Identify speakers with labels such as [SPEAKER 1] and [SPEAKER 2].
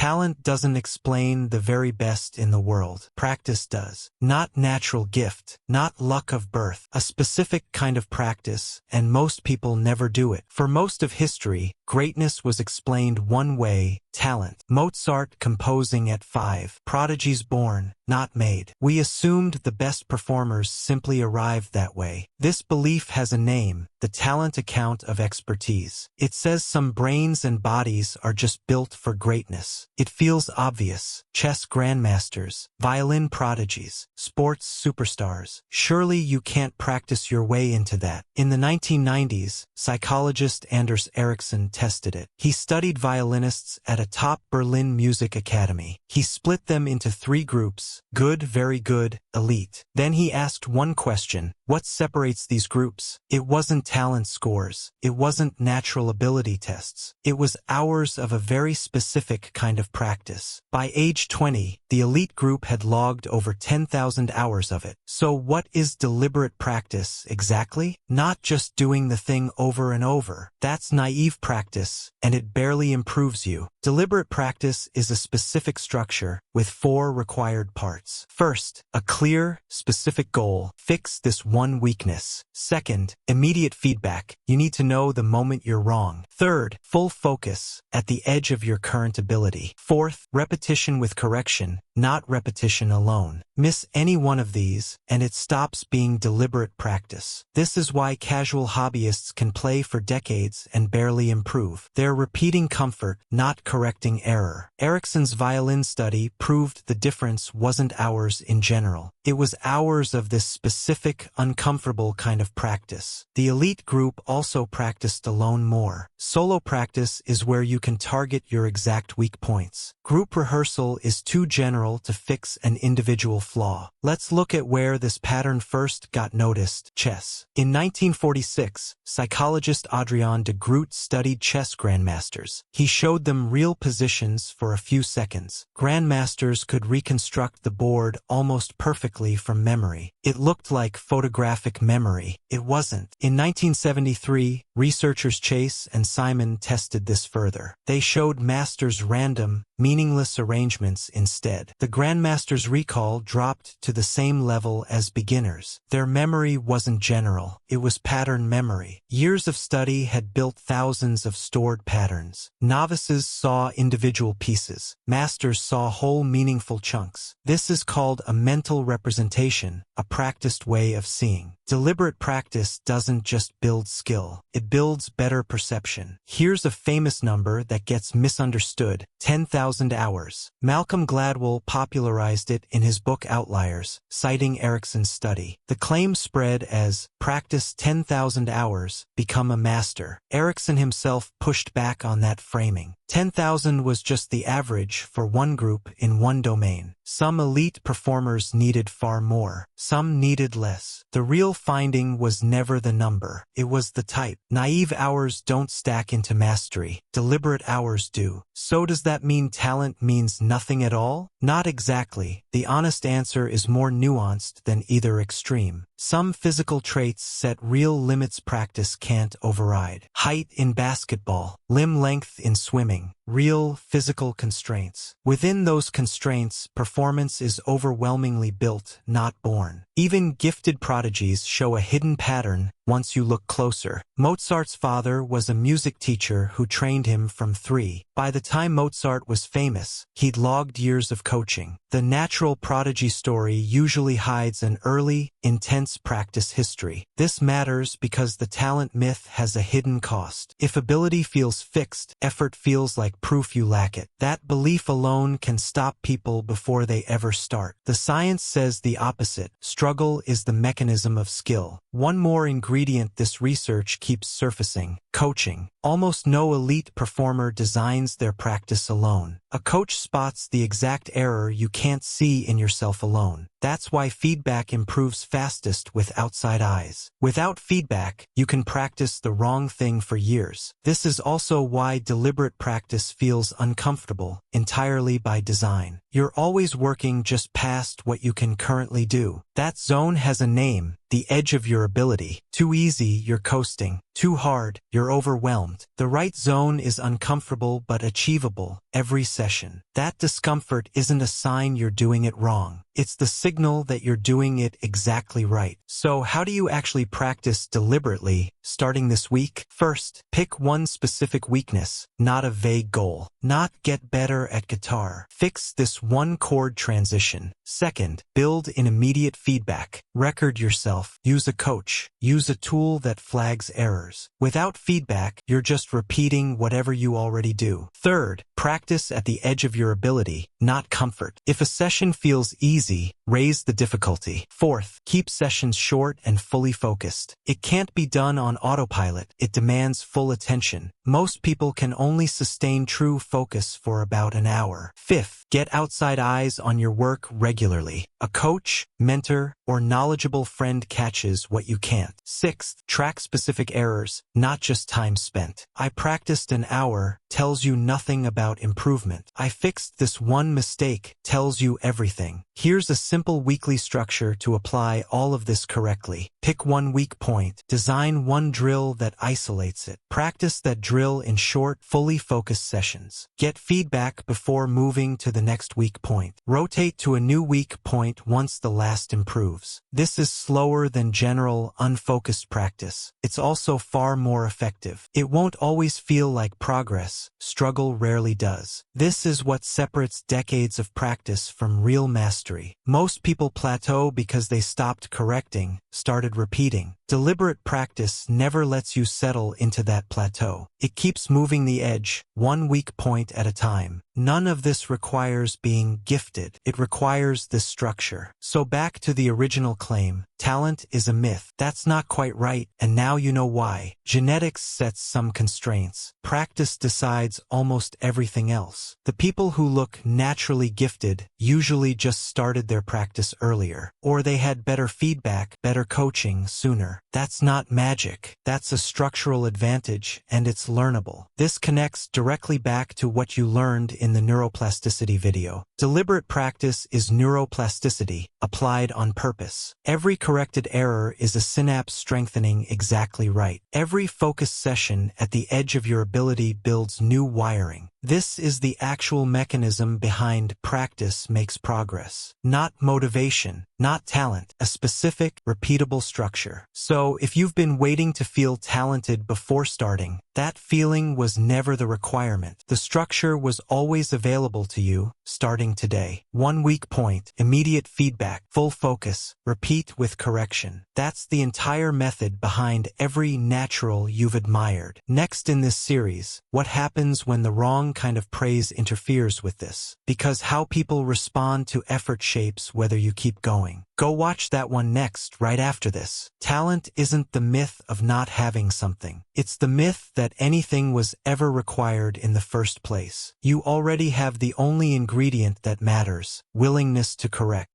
[SPEAKER 1] Talent doesn't explain the very best in the world. Practice does. Not natural gift, not luck of birth. A specific kind of practice, and most people never do it. For most of history, greatness was explained one way: talent. Mozart composing at 5. Prodigies born, not made. We assumed the best performers simply arrived that way. This belief has a name: the talent account of expertise. It says some brains and bodies are just built for greatness. It feels obvious. Chess grandmasters, violin prodigies, sports superstars. Surely you can't practice your way into that. In the 1990s, psychologist Anders Ericsson tested it. He studied violinists at a top Berlin music academy. He split them into 3 groups: good, very good, elite. Then he asked one question: what separates these groups? It wasn't talent scores. It wasn't natural ability tests. It was hours of a very specific kind of practice. By age 20, the elite group had logged over 10,000 hours of it. So what is deliberate practice exactly? Not just doing the thing over and over. That's naive practice, and it barely improves you. Deliberate practice is a specific structure with 4 required parts. First, a clear, specific goal. Fix this one weakness. Second, immediate feedback. You need to know the moment you're wrong. Third, full focus, at the edge of your current ability. Fourth, repetition with correction, not repetition alone. Miss any one of these, and it stops being deliberate practice. This is why casual hobbyists can play for decades and barely improve. They're repeating comfort, not correcting error. Ericsson's violin study proved the difference wasn't hours in general. It was hours of this specific, uncomfortable kind of practice. The elite group also practiced alone more. Solo practice is where you can target your exact weak points. Group rehearsal is too general to fix an individual flaw. Let's look at where this pattern first got noticed: chess. In 1946, psychologist Adrian de Groot studied chess grandmasters. He showed them real positions for a few seconds. Grandmasters could reconstruct the board almost perfectly from memory. It looked like photographic memory. It wasn't. In 1973, researchers Chase and Simon tested this further. They showed masters random, meaningless arrangements instead. The grandmasters' recall dropped to the same level as beginners. Their memory wasn't general. It was pattern memory. Years of study had built thousands of stored patterns. Novices saw individual pieces. Masters saw whole meaningful chunks. This is called a mental representation, a practiced way of seeing. Deliberate practice doesn't just build skill. It builds better perception. Here's a famous number that gets misunderstood: 10,000 hours. Malcolm Gladwell popularized it in his book Outliers, citing Ericsson's study. The claim spread as, practice 10,000 hours, become a master. Ericsson himself pushed back on that framing. 10,000 was just the average for one group in one domain. Some elite performers needed far more. Some needed less. The real finding was never the number. It was the type. Naive hours don't stack into mastery. Deliberate hours do. So does that mean talent means nothing at all? Not exactly. The honest answer is more nuanced than either extreme. Some physical traits set real limits practice can't override. Height in basketball, limb length in swimming, real physical constraints. Within those constraints, performance is overwhelmingly built, not born. Even gifted prodigies show a hidden pattern once you look closer. Mozart's father was a music teacher who trained him from 3. By the time Mozart was famous, he'd logged years of coaching. The natural prodigy story usually hides an early, intense practice history. This matters because the talent myth has a hidden cost. If ability feels fixed, effort feels like proof you lack it. That belief alone can stop people before they ever start. The science says the opposite. Struggle is the mechanism of skill. One more ingredient this research keeps surfacing: coaching. Almost no elite performer designs their practice alone. A coach spots the exact error you can't see in yourself alone. That's why feedback improves fastest with outside eyes. Without feedback, you can practice the wrong thing for years. This is also why deliberate practice feels uncomfortable, entirely by design. You're always working just past what you can currently do. That zone has a name: the edge of your ability. Too easy, you're coasting. Too hard, you're overwhelmed. The right zone is uncomfortable but achievable every session. That discomfort isn't a sign you're doing it wrong. It's the signal that you're doing it exactly right. So how do you actually practice deliberately starting this week? First, pick one specific weakness, not a vague goal. Not get better at guitar. Fix this one chord transition. Second, build in immediate feedback. Record yourself. Use a coach. Use a tool that flags errors. Without feedback, you're just repeating whatever you already do. Third, practice at the edge of your ability, not comfort. If a session feels easy, raise the difficulty. Fourth, keep sessions short and fully focused. It can't be done on autopilot. It demands full attention. Most people can only sustain true focus for about an hour. Fifth, get outside eyes on your work regularly. A coach, mentor, or knowledgeable friend catches what you can't. Sixth, track specific errors, not just time spent. I practiced an hour tells you nothing about improvement. I fixed this one mistake tells you everything. Here's a simple weekly structure to apply all of this correctly. Pick one weak point. Design one drill that isolates it. Practice that drill in short, fully focused sessions. Get feedback before moving to the next weak point. Rotate to a new weak point once the last improves. This is slower than general, unfocused practice. It's also far more effective. It won't always feel like progress. Struggle rarely does. This is what separates decades of practice from real mastery. Most people plateau because they stopped correcting, started repeating. Deliberate practice never lets you settle into that plateau. It keeps moving the edge, one weak point at a time. None of this requires being gifted. It requires this structure. So back to the original claim, talent is a myth. That's not quite right, and now you know why. Genetics sets some constraints. Practice decides almost everything else. The people who look naturally gifted usually just started their practice earlier, or they had better feedback, better coaching sooner. That's not magic. That's a structural advantage, and it's learnable. This connects directly back to what you learned in the neuroplasticity video. Deliberate practice is neuroplasticity, applied on purpose. Every corrected error is a synapse strengthening exactly right. Every focused session at the edge of your ability builds new wiring. This is the actual mechanism behind practice makes progress. Not motivation, not talent, a specific, repeatable structure. So if you've been waiting to feel talented before starting, that feeling was never the requirement. The structure was always available to you, starting today. One weak point, immediate feedback, full focus, repeat with correction. That's the entire method behind every natural you've admired. Next in this series, what happens when the wrong kind of praise interferes with this? Because how people respond to effort shapes whether you keep going. Go watch that one next, right after this. Talent isn't the myth of not having something. It's the myth that anything was ever required in the first place. You already have the only ingredient that matters, willingness to correct.